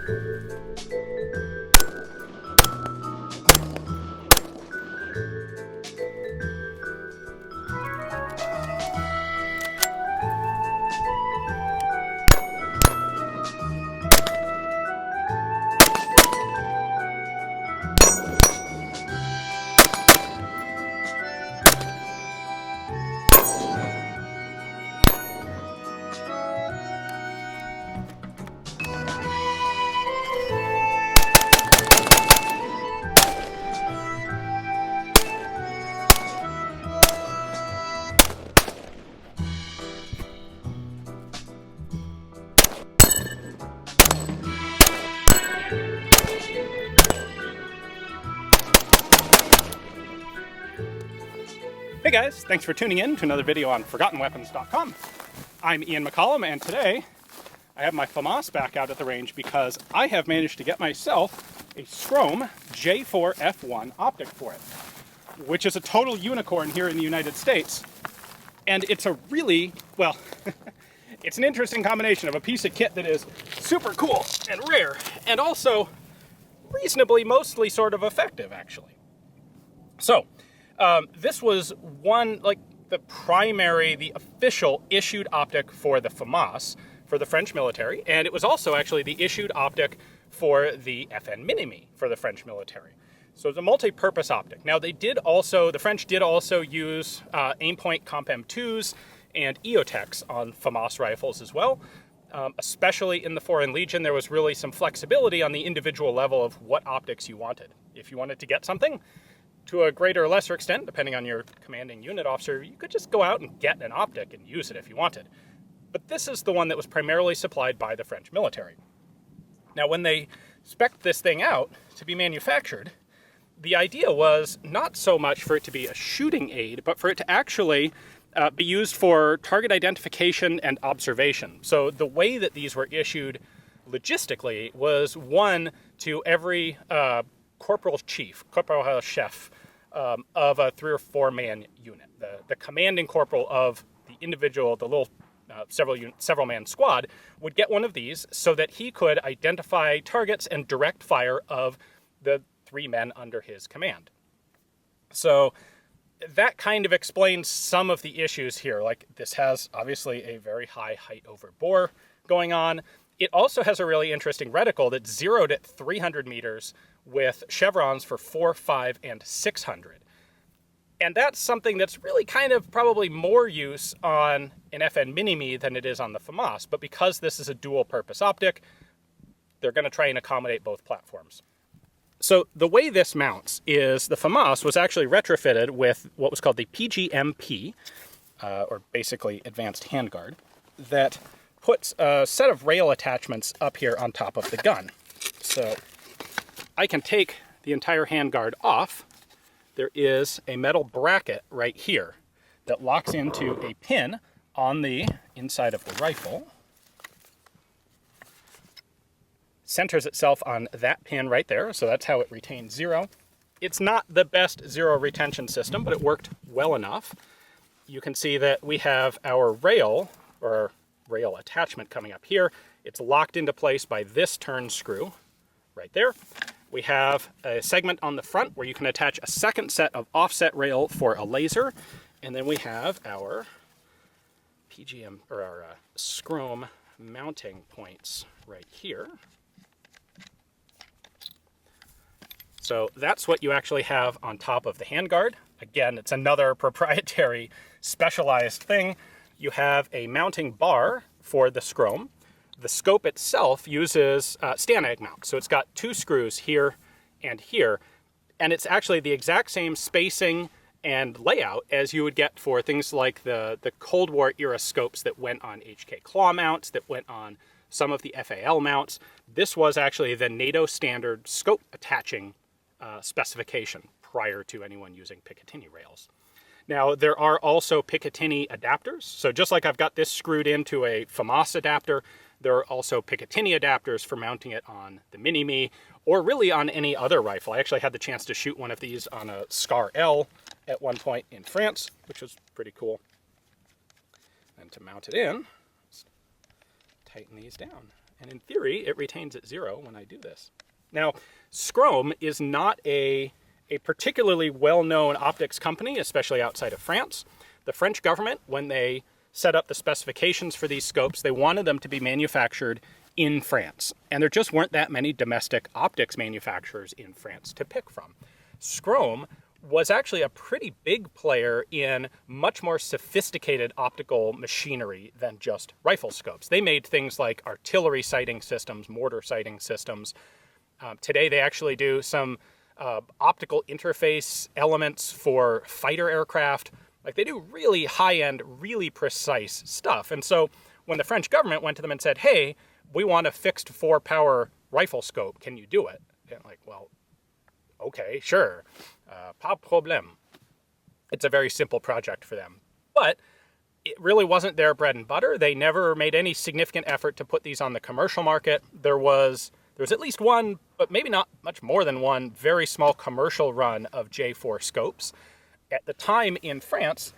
Hey guys, thanks for tuning in to another video on ForgottenWeapons.com. I'm Ian McCollum, and today I have my FAMAS back out at the range because I have managed to get myself a Scrome J4F1 optic for it, which is a total unicorn here in the United States. And it's a really, well, it's an interesting combination of a piece of kit that is super cool and rare, and also reasonably, mostly sort of effective, actually. So, this was the official issued optic for the FAMAS, for the French military, and it was also actually the issued optic for the FN Minimi for the French military. So it's a multi-purpose optic. Now the French did also use Aimpoint Comp M2s and EOTechs on FAMAS rifles as well. Especially in the Foreign Legion, there was really some flexibility on the individual level of what optics you wanted. If you wanted to get something, to a greater or lesser extent, depending on your commanding unit officer, you could just go out and get an optic and use it if you wanted. But this is the one that was primarily supplied by the French military. Now, when they spec'd this thing out to be manufactured, the idea was not so much for it to be a shooting aid, but for it to actually be used for target identification and observation. So the way that these were issued logistically was one to every corporal chef of a 3 or 4 man unit. The commanding corporal of the individual, the little several man squad would get one of these so that he could identify targets and direct fire of the 3 men under his command. So that kind of explains some of the issues here. Like, this has obviously a very high height over bore going on. It also has a really interesting reticle that's zeroed at 300 meters with chevrons for 4, 5, and 600. And that's something that's really kind of probably more use on an FN Minimi than it is on the FAMAS. But because this is a dual-purpose optic, they're going to try and accommodate both platforms. So the way this mounts is the FAMAS was actually retrofitted with what was called the PGMP, or basically Advanced Handguard, that puts a set of rail attachments up here on top of the gun. So I can take the entire handguard off. There is a metal bracket right here that locks into a pin on the inside of the rifle. Centers itself on that pin right there, so that's how it retains zero. It's not the best zero retention system, but it worked well enough. You can see that we have our rail, or rail attachment coming up here. It's locked into place by this turn screw right there. We have a segment on the front where you can attach a second set of offset rail for a laser. And then we have our Scrome mounting points right here. So that's what you actually have on top of the handguard. Again, it's another proprietary specialized thing. You have a mounting bar for the Scrome. The scope itself uses Stanag mount, so it's got 2 screws here and here, and it's actually the exact same spacing and layout as you would get for things like the Cold War era scopes that went on HK claw mounts, that went on some of the FAL mounts. This was actually the NATO standard scope attaching specification prior to anyone using Picatinny rails. Now, there are also Picatinny adapters. So just like I've got this screwed into a FAMAS adapter, there are also Picatinny adapters for mounting it on the Minimi, or really on any other rifle. I actually had the chance to shoot one of these on a Scar L at one point in France, which was pretty cool. And to mount it in, let's tighten these down. And in theory, it retains at 0 when I do this. Now, Scrome is not a particularly well-known optics company, especially outside of France. The French government, when they set up the specifications for these scopes, they wanted them to be manufactured in France. And there just weren't that many domestic optics manufacturers in France to pick from. Scrome was actually a pretty big player in much more sophisticated optical machinery than just rifle scopes. They made things like artillery sighting systems, mortar sighting systems. Today they actually do some optical interface elements for fighter aircraft. Like, they do really high-end, really precise stuff. And so when the French government went to them and said, hey, we want a fixed 4-power rifle scope, can you do it? And like, well, okay, sure. Pas problème. It's a very simple project for them. But it really wasn't their bread and butter. They never made any significant effort to put these on the commercial market. There was at least one, but maybe not much more than one, very small commercial run of J4 scopes. At the time in France,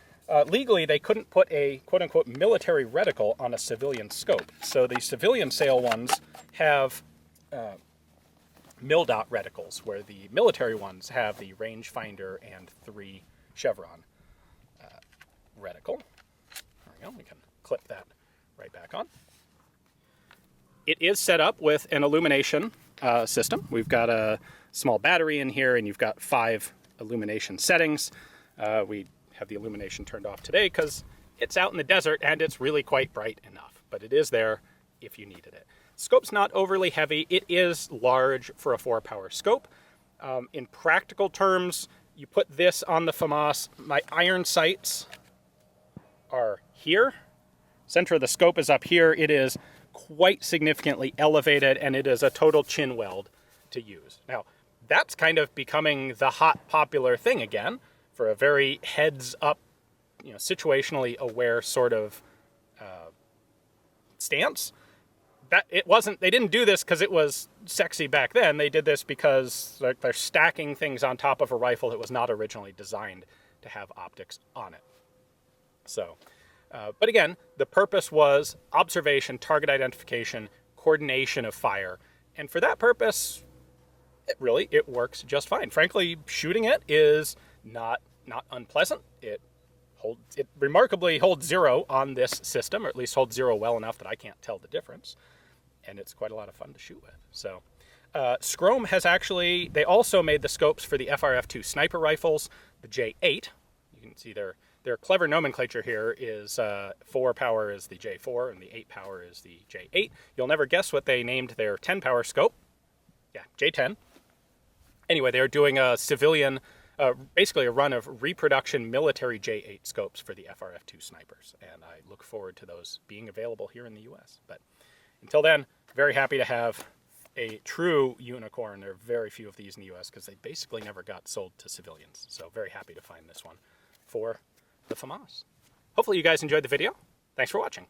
legally they couldn't put a quote-unquote military reticle on a civilian scope. So the civilian sale ones have mildot reticles, where the military ones have the rangefinder and 3 chevron reticle. There we go, we can clip that right back on. It is set up with an illumination system. We've got a small battery in here, and you've got 5 illumination settings. We have the illumination turned off today because it's out in the desert and it's really quite bright enough, but it is there if you needed it. Scope's not overly heavy. It is large for a 4-power scope. In practical terms, you put this on the FAMAS. My iron sights are here. Center of the scope is up here. It is quite significantly elevated, and it is a total chin weld to use. Now, that's kind of becoming the hot, popular thing again for a very heads-up, situationally aware sort of stance. They didn't do this because it was sexy back then. They did this because they're stacking things on top of a rifle that was not originally designed to have optics on it. So, but again, the purpose was observation, target identification, coordination of fire. And for that purpose, it works just fine. Frankly, shooting it is not unpleasant. It remarkably holds 0 on this system, or at least holds 0 well enough that I can't tell the difference. And it's quite a lot of fun to shoot with. So Scrome has they also made the scopes for the FRF2 sniper rifles, the J8. You can see their clever nomenclature here is 4-power is the J4 and the 8-power is the J8. You'll never guess what they named their 10-power scope. Yeah, J10. Anyway, they're doing a civilian, basically a run of reproduction military J8 scopes for the FRF2 snipers. And I look forward to those being available here in the US. But until then, very happy to have a true unicorn. There are very few of these in the US because they basically never got sold to civilians. So very happy to find this one for the FAMAS. Hopefully you guys enjoyed the video. Thanks for watching.